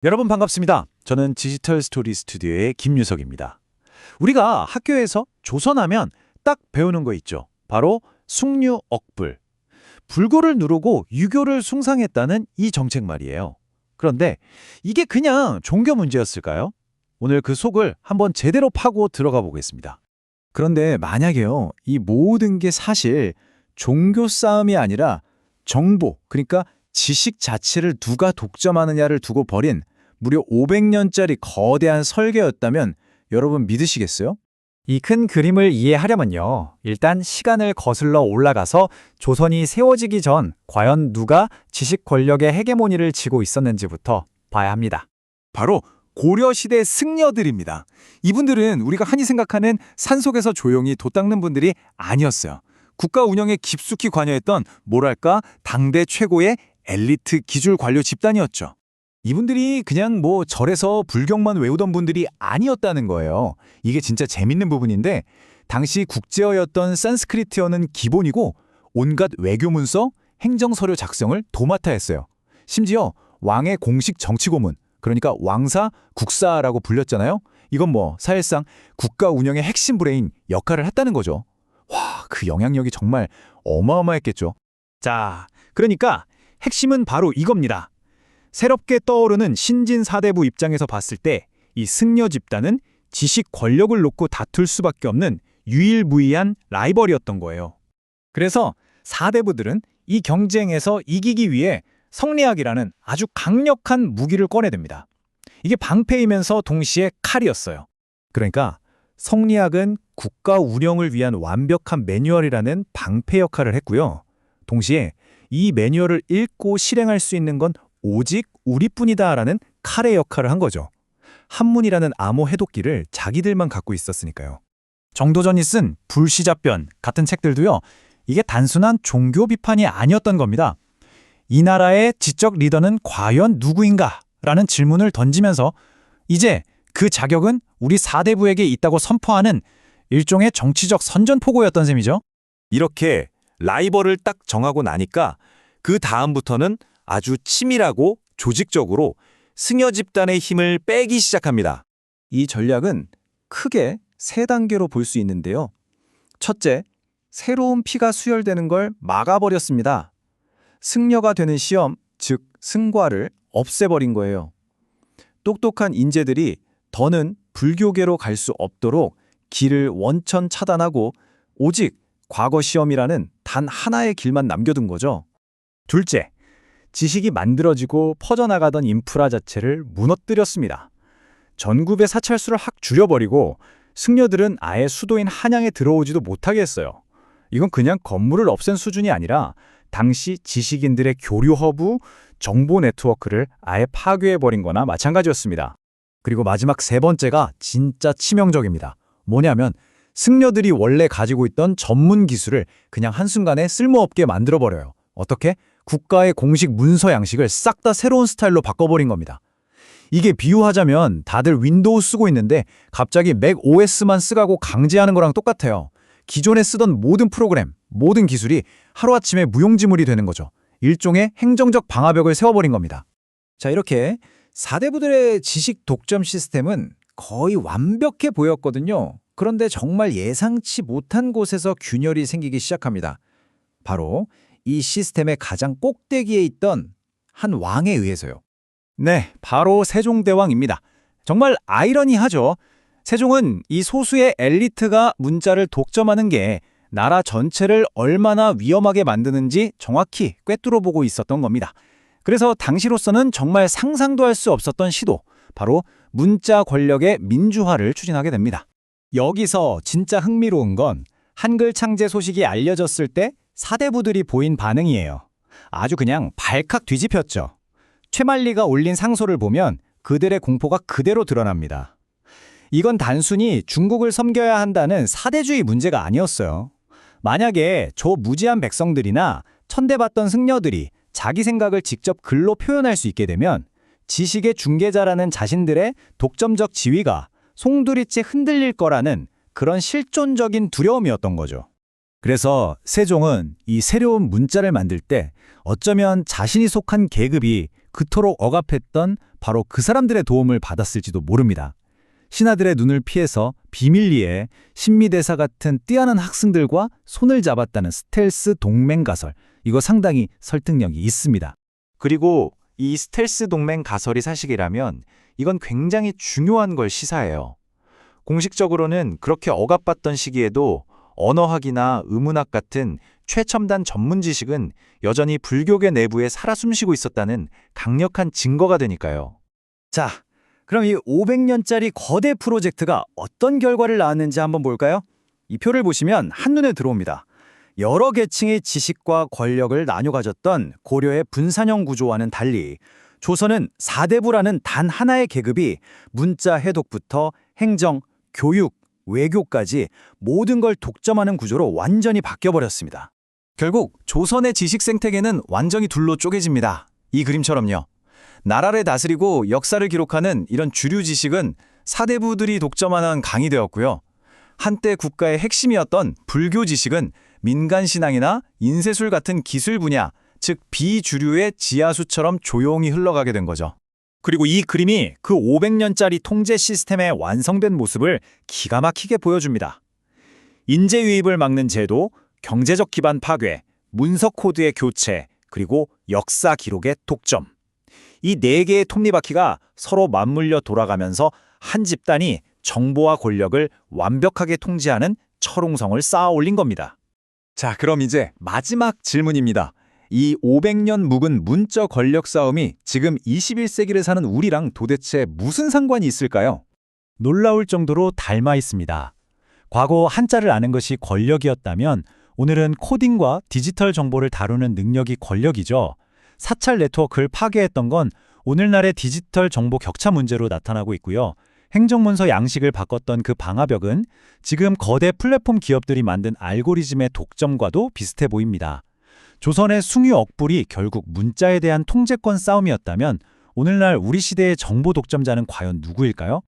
여러분 반갑습니다. 저는 디지털 스토리 스튜디오의 김유석입니다. 우리가 학교에서 조선하면 딱 배우는 거 있죠. 바로 숭유억불. 불교를 누르고 유교를 숭상했다는 이 정책 말이에요. 그런데 이게 그냥 종교 문제였을까요? 오늘 그 속을 한번 제대로 파고 들어가 보겠습니다. 그런데 만약에요, 이 모든 게 사실 종교 싸움이 아니라 정보, 그러니까 지식 자체를 누가 독점하느냐를 두고 벌인 무려 500년짜리 거대한 설계였다면 여러분 믿으시겠어요? 이 큰 그림을 이해하려면요. 일단 시간을 거슬러 올라가서 조선이 세워지기 전 과연 누가 지식 권력의 헤게모니를 쥐고 있었는지부터 봐야 합니다. 바로 고려시대 승려들입니다. 이분들은 우리가 흔히 생각하는 산속에서 조용히 돛 닦는 분들이 아니었어요. 국가 운영에 깊숙이 관여했던 뭐랄까 당대 최고의 엘리트 기줄 관료 집단이었죠. 이분들이 그냥 절에서 불경만 외우던 분들이 아니었다는 거예요. 이게 진짜 재밌는 부분인데 당시 국제어였던 산스크리트어는 기본이고 온갖 외교 문서, 행정 서류 작성을 도맡아 했어요. 심지어 왕의 공식 정치 고문, 그러니까 왕사, 국사라고 불렸잖아요. 이건 사실상 국가 운영의 핵심 브레인 역할을 했다는 거죠. 와, 그 영향력이 정말 어마어마했겠죠. 자, 그러니까 핵심은 바로 이겁니다. 새롭게 떠오르는 신진 사대부 입장에서 봤을 때 이 승려 집단은 지식 권력을 놓고 다툴 수밖에 없는 유일무이한 라이벌이었던 거예요. 그래서 사대부들은 이 경쟁에서 이기기 위해 성리학이라는 아주 강력한 무기를 꺼내듭니다. 이게 방패이면서 동시에 칼이었어요. 그러니까 성리학은 국가 운영을 위한 완벽한 매뉴얼이라는 방패 역할을 했고요. 동시에 이 매뉴얼을 읽고 실행할 수 있는 건 오직 우리뿐이다라는 칼의 역할을 한 거죠. 한문이라는 암호 해독기를 자기들만 갖고 있었으니까요. 정도전이 쓴 불시잡변 같은 책들도요. 이게 단순한 종교 비판이 아니었던 겁니다. 이 나라의 지적 리더는 과연 누구인가? 라는 질문을 던지면서 이제 그 자격은 우리 사대부에게 있다고 선포하는 일종의 정치적 선전포고였던 셈이죠. 이렇게 라이벌을 딱 정하고 나니까 그 다음부터는 아주 치밀하고 조직적으로 승려 집단의 힘을 빼기 시작합니다. 이 전략은 크게 세 단계로 볼 수 있는데요. 첫째, 새로운 피가 수혈되는 걸 막아버렸습니다. 승려가 되는 시험, 즉 승과를 없애버린 거예요. 똑똑한 인재들이 더는 불교계로 갈 수 없도록 길을 원천 차단하고 오직 과거 시험이라는 단 하나의 길만 남겨둔 거죠. 둘째, 지식이 만들어지고 퍼져나가던 인프라 자체를 무너뜨렸습니다. 전국의 사찰수를 확 줄여버리고 승려들은 아예 수도인 한양에 들어오지도 못하게 했어요. 이건 그냥 건물을 없앤 수준이 아니라 당시 지식인들의 교류 허브, 정보 네트워크를 아예 파괴해버린 거나 마찬가지였습니다. 그리고 마지막 세 번째가 진짜 치명적입니다. 뭐냐면 승려들이 원래 가지고 있던 전문 기술을 그냥 한순간에 쓸모없게 만들어버려요. 어떻게? 국가의 공식 문서 양식을 싹 다 새로운 스타일로 바꿔버린 겁니다. 이게 비유하자면 다들 윈도우 쓰고 있는데 갑자기 맥 OS만 쓰라고 강제하는 거랑 똑같아요. 기존에 쓰던 모든 프로그램, 모든 기술이 하루아침에 무용지물이 되는 거죠. 일종의 행정적 방화벽을 세워버린 겁니다. 자, 이렇게 사대부들의 지식 독점 시스템은 거의 완벽해 보였거든요. 그런데 정말 예상치 못한 곳에서 균열이 생기기 시작합니다. 바로 이 시스템의 가장 꼭대기에 있던 한 왕에 의해서요. 네, 바로 세종대왕입니다. 정말 아이러니하죠. 세종은 이 소수의 엘리트가 문자를 독점하는 게 나라 전체를 얼마나 위험하게 만드는지 정확히 꿰뚫어 보고 있었던 겁니다. 그래서 당시로서는 정말 상상도 할 수 없었던 시도, 바로 문자 권력의 민주화를 추진하게 됩니다. 여기서 진짜 흥미로운 건 한글 창제 소식이 알려졌을 때 사대부들이 보인 반응이에요. 아주 그냥 발칵 뒤집혔죠. 최만리가 올린 상소를 보면 그들의 공포가 그대로 드러납니다. 이건 단순히 중국을 섬겨야 한다는 사대주의 문제가 아니었어요. 만약에 저 무지한 백성들이나 천대받던 승려들이 자기 생각을 직접 글로 표현할 수 있게 되면 지식의 중개자라는 자신들의 독점적 지위가 송두리째 흔들릴 거라는 그런 실존적인 두려움이었던 거죠. 그래서 세종은 이 새로운 문자를 만들 때 어쩌면 자신이 속한 계급이 그토록 억압했던 바로 그 사람들의 도움을 받았을지도 모릅니다. 신하들의 눈을 피해서 비밀리에 신미대사 같은 뛰어난 학생들과 손을 잡았다는 스텔스 동맹 가설, 이거 상당히 설득력이 있습니다. 그리고 이 스텔스 동맹 가설이 사실이라면 이건 굉장히 중요한 걸 시사해요. 공식적으로는 그렇게 억압받던 시기에도 언어학이나 의문학 같은 최첨단 전문 지식은 여전히 불교계 내부에 살아 숨쉬고 있었다는 강력한 증거가 되니까요. 자, 그럼 이 500년짜리 거대 프로젝트가 어떤 결과를 낳았는지 한번 볼까요? 이 표를 보시면 한눈에 들어옵니다. 여러 계층의 지식과 권력을 나눠 가졌던 고려의 분산형 구조와는 달리 조선은 사대부라는 단 하나의 계급이 문자 해독부터 행정, 교육, 외교까지 모든 걸 독점하는 구조로 완전히 바뀌어버렸습니다. 결국 조선의 지식 생태계는 완전히 둘로 쪼개집니다. 이 그림처럼요. 나라를 다스리고 역사를 기록하는 이런 주류 지식은 사대부들이 독점하는 강이 되었고요. 한때 국가의 핵심이었던 불교 지식은 민간 신앙이나 인쇄술 같은 기술 분야, 즉 비주류의 지하수처럼 조용히 흘러가게 된 거죠. 그리고 이 그림이 그 500년짜리 통제 시스템의 완성된 모습을 기가 막히게 보여줍니다. 인재 유입을 막는 제도, 경제적 기반 파괴, 문서 코드의 교체, 그리고 역사 기록의 독점. 이 네 개의 톱니바퀴가 서로 맞물려 돌아가면서 한 집단이 정보와 권력을 완벽하게 통제하는 철옹성을 쌓아 올린 겁니다. 자, 그럼 이제 마지막 질문입니다. 이 500년 묵은 문자 권력 싸움이 지금 21세기를 사는 우리랑 도대체 무슨 상관이 있을까요? 놀라울 정도로 닮아 있습니다. 과거 한자를 아는 것이 권력이었다면 오늘은 코딩과 디지털 정보를 다루는 능력이 권력이죠. 사찰 네트워크를 파괴했던 건 오늘날의 디지털 정보 격차 문제로 나타나고 있고요. 행정문서 양식을 바꿨던 그 방화벽은 지금 거대 플랫폼 기업들이 만든 알고리즘의 독점과도 비슷해 보입니다. 조선의 숭유 억불이 결국 문자에 대한 통제권 싸움이었다면 오늘날 우리 시대의 정보 독점자는 과연 누구일까요?